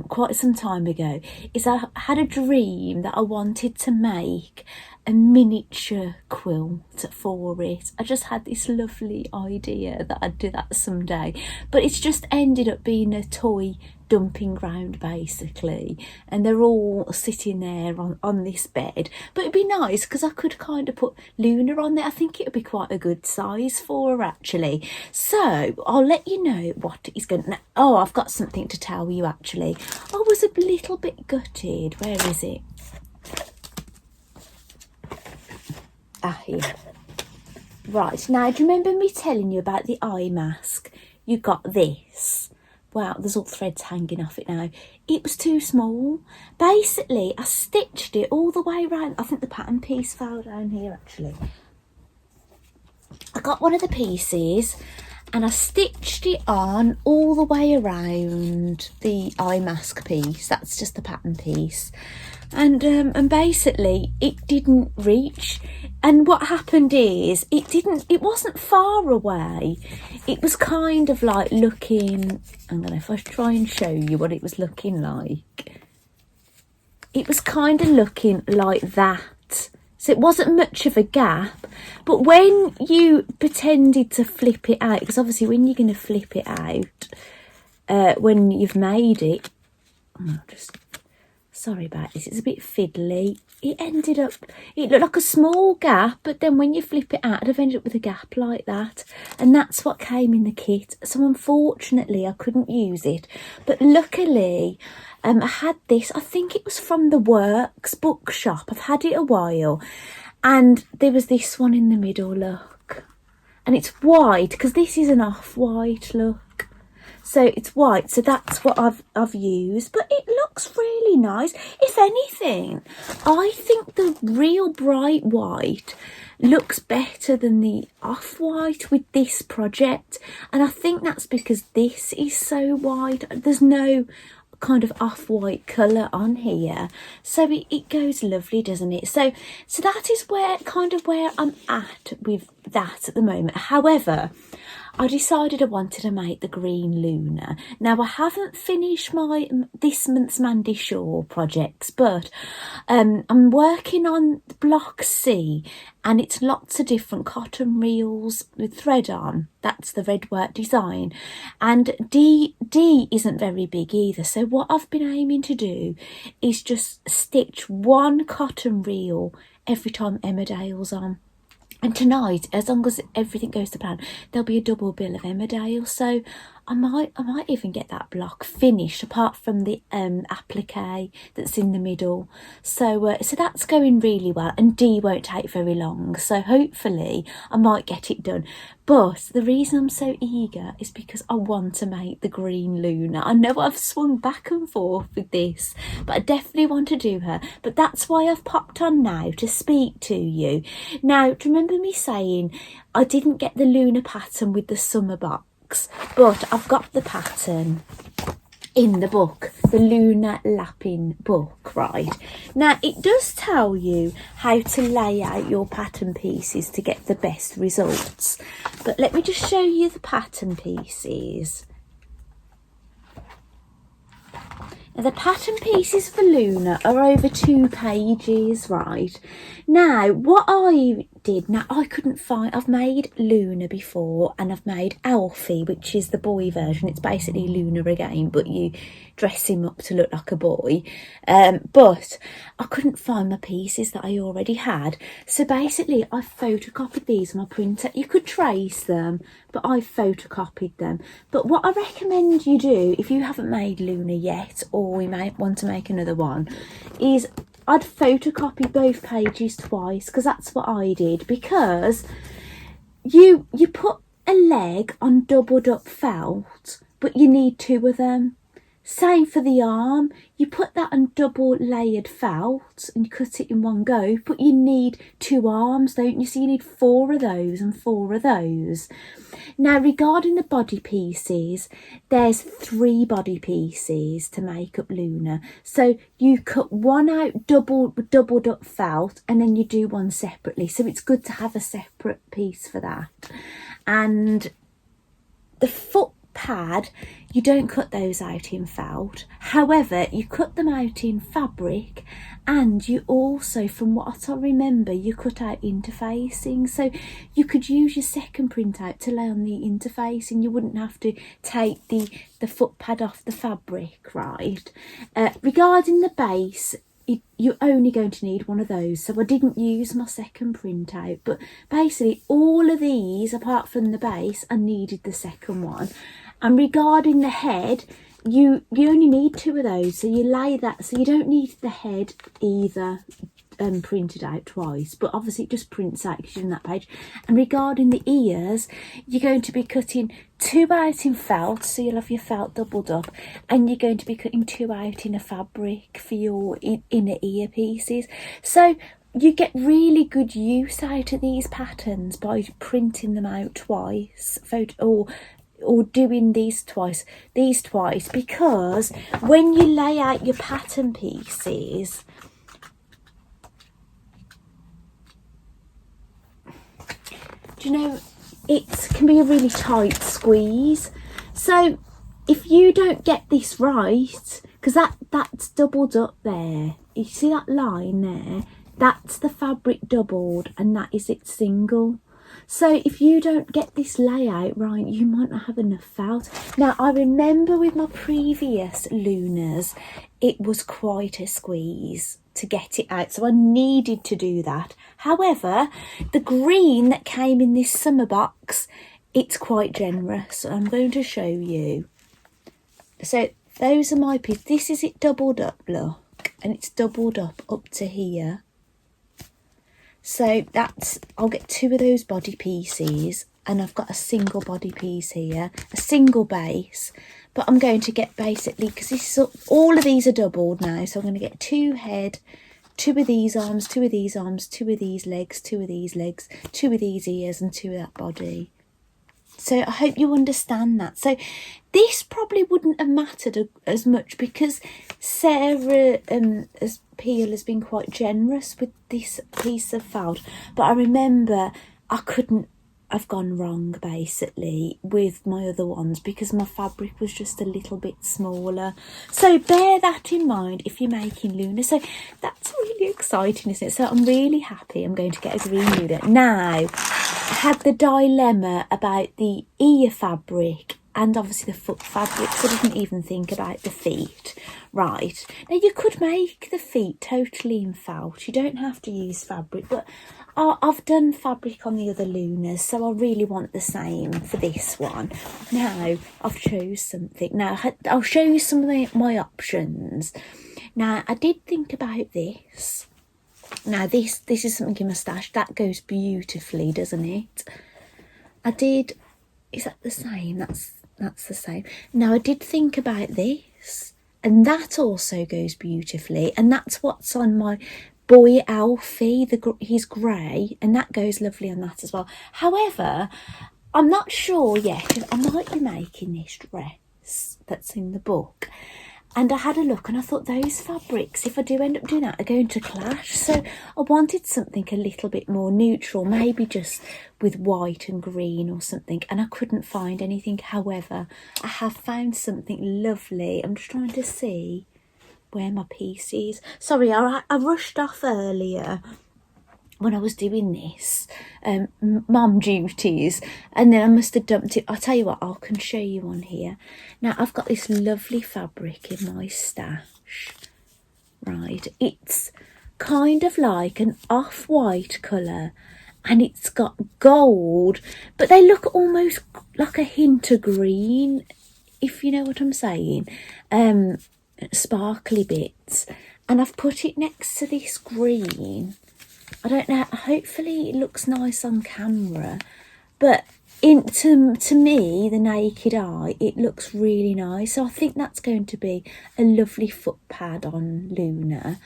quite some time ago is I had a dream that I wanted to make a miniature quilt for it. I just had this lovely idea that I'd do that someday, but it's just ended up being a toy dumping ground basically, and they're all sitting there on this bed. But it'd be nice because I could kind of put Luna on there. I think it would be quite a good size for her actually. So I'll let you know what is going to... Oh, I've got something to tell you actually. I was a little bit gutted. Where is it? Here. Right, now do you remember me telling you about the eye mask? You got this. Wow, there's all threads hanging off it now. It was too small. Basically, I stitched it all the way around. I think the pattern piece fell down here actually. I got one of the pieces and I stitched it on all the way around the eye mask piece. That's just the pattern piece. And basically it didn't reach, and what happened is it wasn't far away. It was kind of like looking, I'm gonna, if I try and show you what it was looking like, it was kind of looking like that. So it wasn't much of a gap, but when you pretended to flip it out, because obviously when you're going to flip it out, when you've made it, sorry about this, it's a bit fiddly. It looked like a small gap, but then when you flip it out, I've ended up with a gap like that. And that's what came in the kit. So unfortunately, I couldn't use it. But luckily, I had this, I think it was from the Works bookshop. I've had it a while. And there was this one in the middle, look. And it's white, because this is an off-white look. So it's white, so that's what I've used, but it looks really nice. If anything, I think the real bright white looks better than the off-white with this project, and I think that's because this is so white. There's no kind of off-white colour on here, so it goes lovely, doesn't it? So that is where I'm at with that at the moment. However, I decided I wanted to make the green Luna. Now, I haven't finished this month's Mandy Shaw projects, but I'm working on block C, and it's lots of different cotton reels with thread on. That's the red work design. And D isn't very big either. So what I've been aiming to do is just stitch one cotton reel every time Emmerdale's on. And tonight, as long as everything goes to plan, there'll be a double bill of Emmerdale. So I might even get that block finished, apart from the applique that's in the middle. So that's going really well, and D won't take very long. So hopefully I might get it done. But the reason I'm so eager is because I want to make the green Luna. I know I've swung back and forth with this, but I definitely want to do her. But that's why I've popped on now to speak to you. Now, do you remember me saying I didn't get the Luna pattern with the summer box, but I've got the pattern in the book, the Luna Lapping book, right? Now, it does tell you how to lay out your pattern pieces to get the best results. But let me just show you the pattern pieces. Now, the pattern pieces for Luna are over 2 pages, right? Now, what I did, now I couldn't find, I've made Luna before, and I've made Alfie, which is the boy version. It's basically Luna again, but you dress him up to look like a boy. But I couldn't find my pieces that I already had. So basically, I photocopied these on my printer. You could trace them, but I photocopied them. But what I recommend you do, if you haven't made Luna yet, or you may want to make another one, is I'd photocopy both pages twice, because that's what I did, because you put a leg on doubled up felt, but you need two of them. Same for the arm, you put that on double layered felt and you cut it in one go, but you need two arms, don't you? So you need 4 of those and 4 of those. Now, regarding the body pieces, there's 3 body pieces to make up Luna. So you cut one out doubled up felt, and then you do one separately. So it's good to have a separate piece for that. And the foot pad, you don't cut those out in felt. However, you cut them out in fabric, and you also, from what I remember, you cut out interfacing, so you could use your second printout to lay on the interfacing. You wouldn't have to take the foot pad off the fabric, right? Regarding the base, you're only going to need one of those, so I didn't use my second printout, but basically all of these, apart from the base, I needed the second one. And regarding the head, you only need 2 of those, so you lay that, so you don't need the head either printed out twice, but obviously it just prints out because you're in that page. And regarding the ears, you're going to be cutting 2 out in felt, so you'll have your felt doubled up, and you're going to be cutting 2 out in a fabric for your inner ear pieces. So you get really good use out of these patterns by printing them out twice, or doing these twice, because when you lay out your pattern pieces, do you know, it can be a really tight squeeze. So if you don't get this right, because that's doubled up there, you see that line there, that's the fabric doubled and that is its single. So if you don't get this layout right, you might not have enough felt. Now, I remember with my previous Lunas, it was quite a squeeze to get it out, so I needed to do that. However, the green that came in this summer box, it's quite generous, so I'm going to show you. So those are my pieces. This is it doubled up, look, and it's doubled up to here. So that's, I'll get 2 of those body pieces, and I've got a single body piece here, a single base, but I'm going to get basically, because this is, all of these are doubled now, so I'm going to get 2 head, 2 of these arms, 2 of these arms, 2 of these legs, 2 of these legs, 2 of these ears, and 2 of that body. So I hope you understand that. So this probably wouldn't have mattered as much, because Sarah Peel has been quite generous with this piece of felt. But I remember I couldn't have gone wrong basically with my other ones, because my fabric was just a little bit smaller. So bear that in mind if you're making Luna. So that's really exciting, isn't it? So I'm really happy I'm going to get a green Luna. Now, I had the dilemma about the ear fabric and obviously the foot fabric, so I didn't even think about the feet. Right, now you could make the feet totally in felt, you don't have to use fabric, but I've done fabric on the other Lunas, so I really want the same for this one. Now I've chose something. Now I'll show you some of my options. Now I did think about this. Now this is something in my stash that goes beautifully, doesn't it? Is that the same? That's the same. Now I did think about this, and that also goes beautifully, and that's what's on my boy Alfie. He's grey, and that goes lovely on that as well. However, I'm not sure yet if I might be making this dress that's in the book. And I had a look and I thought those fabrics, if I do end up doing that, are going to clash. So I wanted something a little bit more neutral, maybe just with white and green or something. And I couldn't find anything. However, I have found something lovely. I'm just trying to see where my piece is. Sorry, I rushed off earlier when I was doing this, mum duties, and then I must have dumped it. I'll tell you what, I can show you on here. Now I've got this lovely fabric in my stash, right? It's kind of like an off-white colour, and it's got gold, but they look almost like a hint of green, if you know what I'm saying. Sparkly bits, and I've put it next to this green. I don't know, hopefully it looks nice on camera, but to me, the naked eye, it looks really nice. So I think that's going to be a lovely foot pad on Luna,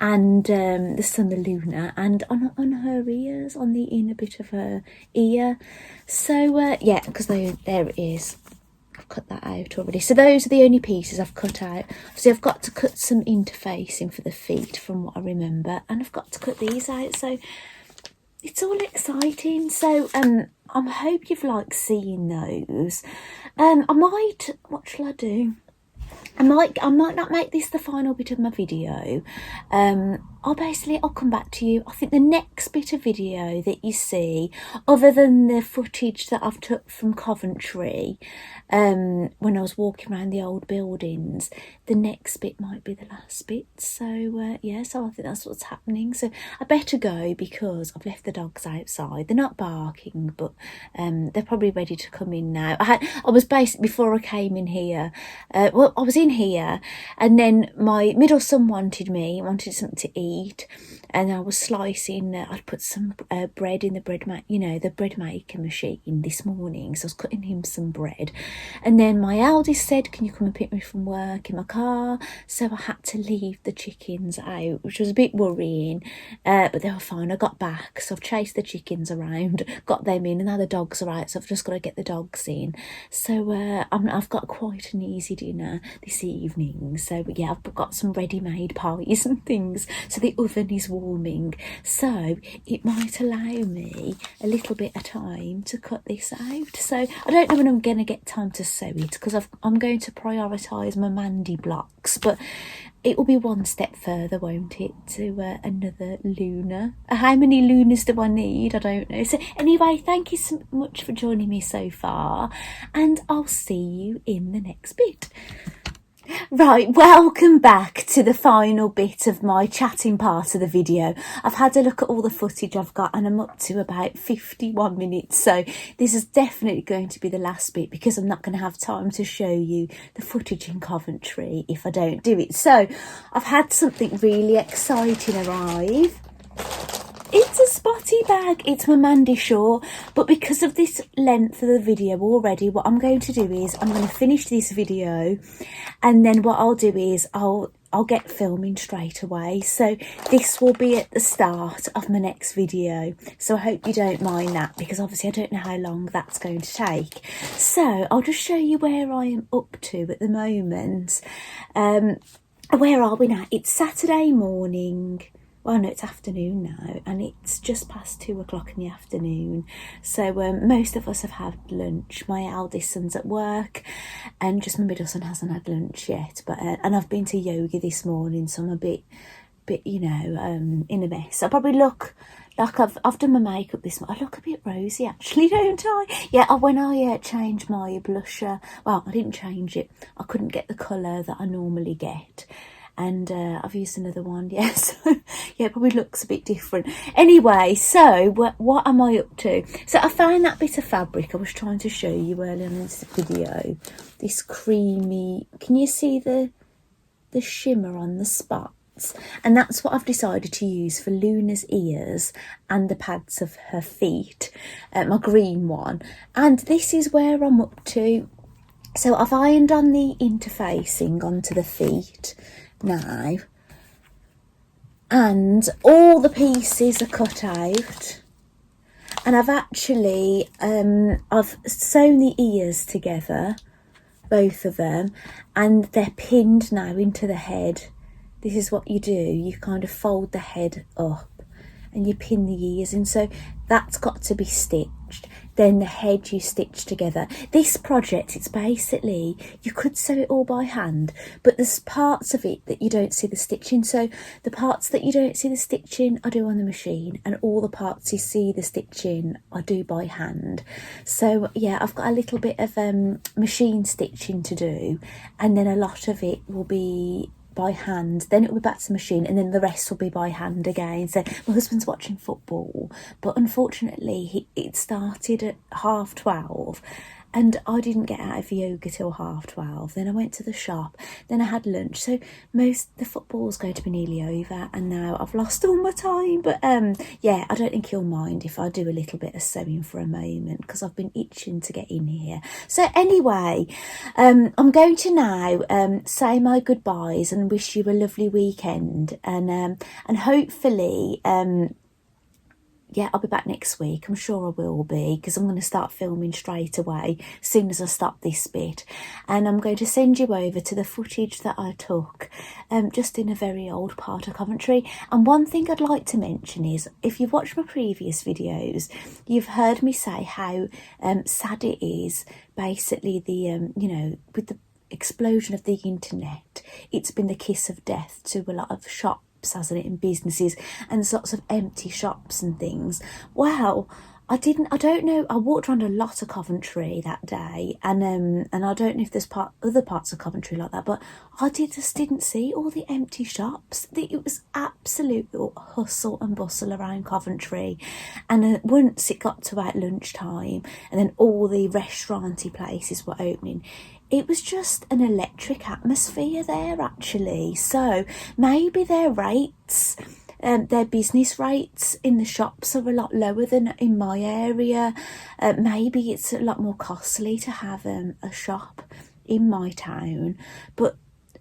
and the son of Luna, and on her ears, on the inner bit of her ear. So yeah, because there it is. I've cut that out already. So those are the only pieces I've cut out. So I've got to cut some interfacing for the feet from what I remember, and I've got to cut these out. So it's all exciting. So I hope you've liked seeing those. What shall I do? I might not make this the final bit of my video. I'll come back to you. I think the next bit of video that you see, other than the footage that I've took from Coventry, when I was walking around the old buildings, the next bit might be the last bit. So yeah, so I think that's what's happening. So I better go because I've left the dogs outside. They're not barking, but they're probably ready to come in now. I was basically, before I came in here, well, I was in here, and then my middle son wanted something to eat, and I was slicing. I'd put some bread in the bread maker machine this morning, so I was cutting him some bread, and then my eldest said, "Can you come and pick me from work in my car?" So I had to leave the chickens out, which was a bit worrying, but they were fine. I got back, so I've chased the chickens around, got them in, and now the dogs are out, so I've just got to get the dogs in. So I've got quite an easy dinner this evening. So yeah, I've got some ready-made pies and things, so the oven is warming, so it might allow me a little bit of time to cut this out. So I don't know when I'm going to get time to sew it, because I'm going to prioritise my Mandy blocks, but it will be one step further, won't it, to another Luna. How many Lunas do I need? I don't know. So anyway, thank you so much for joining me so far, and I'll see you in the next bit. Right, welcome back to the final bit of my chatting part of the video. I've had a look at all the footage I've got, and I'm up to about 51 minutes. So this is definitely going to be the last bit, because I'm not going to have time to show you the footage in Coventry if I don't do it. So I've had something really exciting arrive. It's a spotty bag. It's my Mandy Shaw, but because of this length of the video already, what I'm going to do is I'm going to finish this video, and then what I'll do is I'll get filming straight away. So this will be at the start of my next video. So I hope you don't mind that, because obviously I don't know how long that's going to take. So I'll just show you where I am up to at the moment. Where are we now? It's Saturday morning. Well, no, it's afternoon now, and it's just past 2 o'clock in the afternoon. So most of us have had lunch. My eldest son's at work, and just my middle son hasn't had lunch yet. But and I've been to yoga this morning, so I'm a bit in a mess. I probably look like I've done my makeup this morning. I look a bit rosy, actually, don't I? Yeah, when I changed my blusher, well, I didn't change it. I couldn't get the colour that I normally get. And I've used another one, yes. Yeah, it probably looks a bit different. Anyway, so what am I up to? So I found that bit of fabric I was trying to show you earlier in this video. This creamy, can you see the shimmer on the spots? And that's what I've decided to use for Luna's ears and the pads of her feet, my green one. And this is where I'm up to. So I've ironed on the interfacing onto the feet now, and all the pieces are cut out, and I've actually I've sewn the ears together, both of them, and they're pinned now into the head. This is what you do, you kind of fold the head up and you pin the ears in, so that's got to be stitched. Then the head you stitch together. This project, it's basically, you could sew it all by hand, but there's parts of it that you don't see the stitching. So the parts that you don't see the stitching, I do on the machine, and all the parts you see the stitching, I do by hand. So yeah, I've got a little bit of machine stitching to do, and then a lot of it will be by hand, then it'll be back to the machine, and then the rest will be by hand again. So my husband's watching football, but unfortunately it started at 12:30, and I didn't get out of yoga till 12:30. Then I went to the shop, then I had lunch. So the football's going to be nearly over, and now I've lost all my time. But yeah, I don't think you'll mind if I do a little bit of sewing for a moment, because I've been itching to get in here. So anyway, I'm going to now say my goodbyes and wish you a lovely weekend, and hopefully yeah, I'll be back next week. I'm sure I will be, because I'm going to start filming straight away as soon as I stop this bit. And I'm going to send you over to the footage that I took just in a very old part of Coventry. And one thing I'd like to mention is, if you've watched my previous videos, you've heard me say how sad it is, basically, the you know, with the explosion of the internet, it's been the kiss of death to a lot of shops, hasn't it, in businesses, and lots of empty shops and things. Well, I don't know, I walked around a lot of Coventry that day, and I don't know if there's other parts of Coventry like that, but I just didn't see all the empty shops. It was absolute hustle and bustle around Coventry, and once it got to about lunchtime, and then all the restauranty places were opening, it was just an electric atmosphere there, actually. So maybe their rates, their business rates in the shops are a lot lower than in my area. Maybe it's a lot more costly to have a shop in my town. But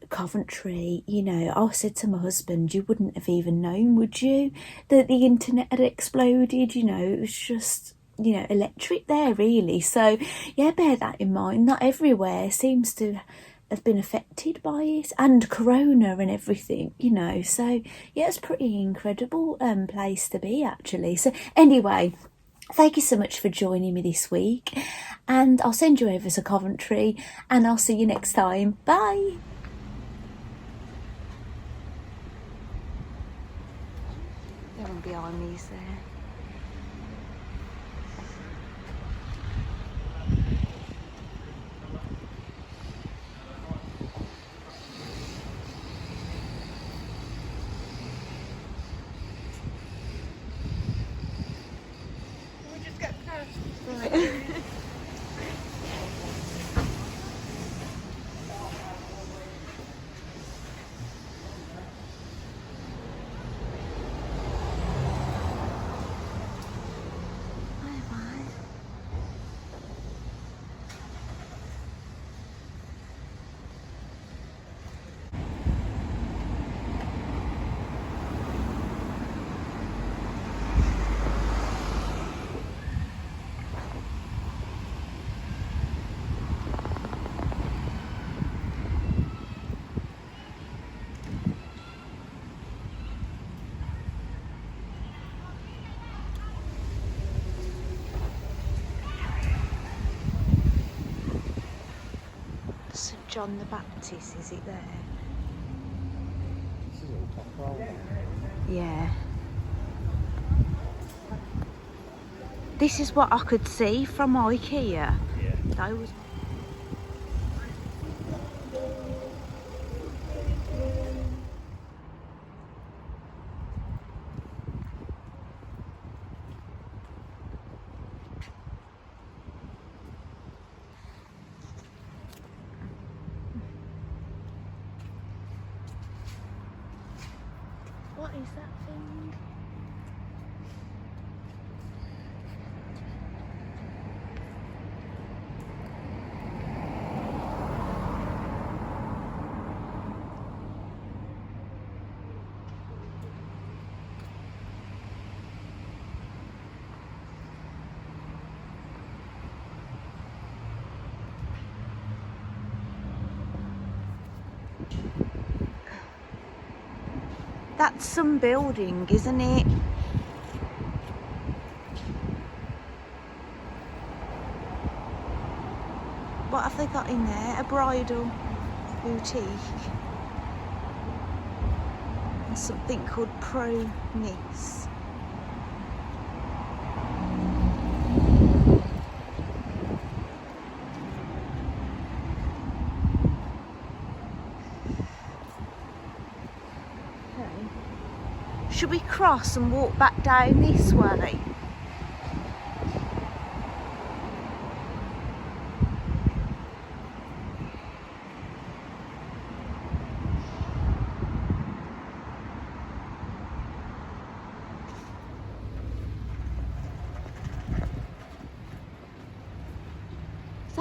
Coventry, you know, I said to my husband, you wouldn't have even known, would you, that the internet had exploded? You know, it was just, you know, electric there, really. So yeah, bear that in mind. Not everywhere seems to have been affected by it, and corona and everything, you know. So yeah, it's pretty incredible place to be, actually. So anyway, thank you so much for joining me this week, and I'll send you over to Coventry, and I'll see you next time. Bye. There one behind me is there. St John the Baptist, is it there? This is all top roll. Yeah. This is what I could see from IKEA. Yeah. Those. What is that thing? That's some building, isn't it? What have they got in there? A bridal boutique. And something called Pro Nice. Should we cross and walk back down this way?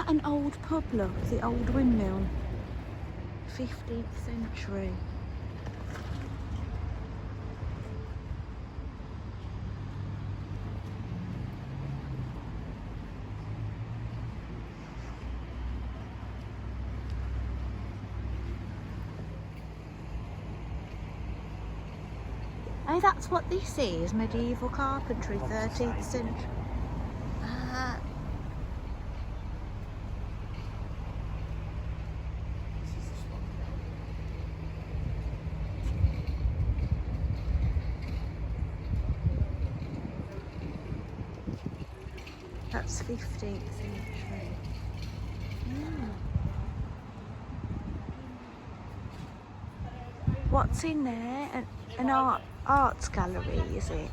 that an old pub, look? The old windmill. 15th century. Oh, that's what this is, medieval carpentry, 13th century. That's 15th century. What's in there? An arts gallery, is it?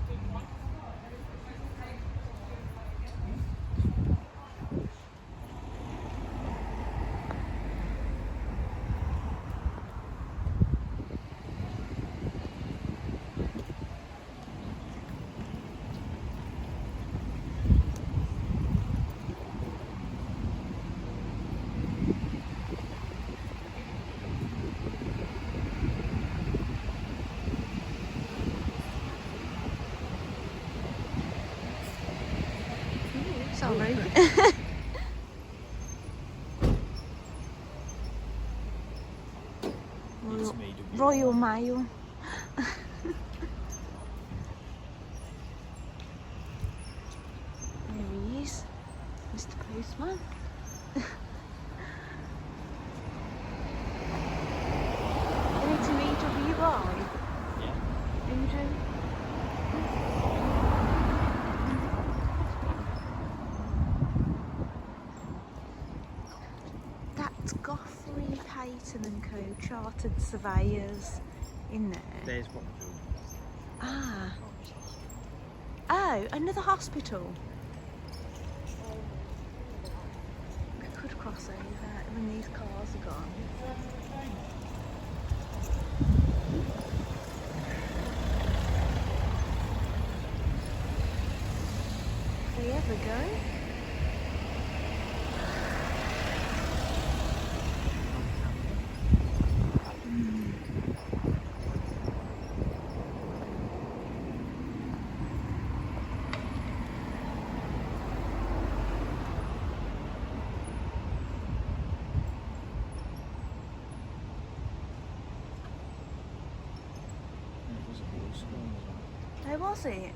Sorry. Royal Mail. There he is, Mr. Postman. Going to meet WY? Yeah. Into? Payton and Co. Chartered Surveyors in there. There's one. Ah. Oh, another hospital. I could cross over when these cars are gone. If we ever go. Where was it?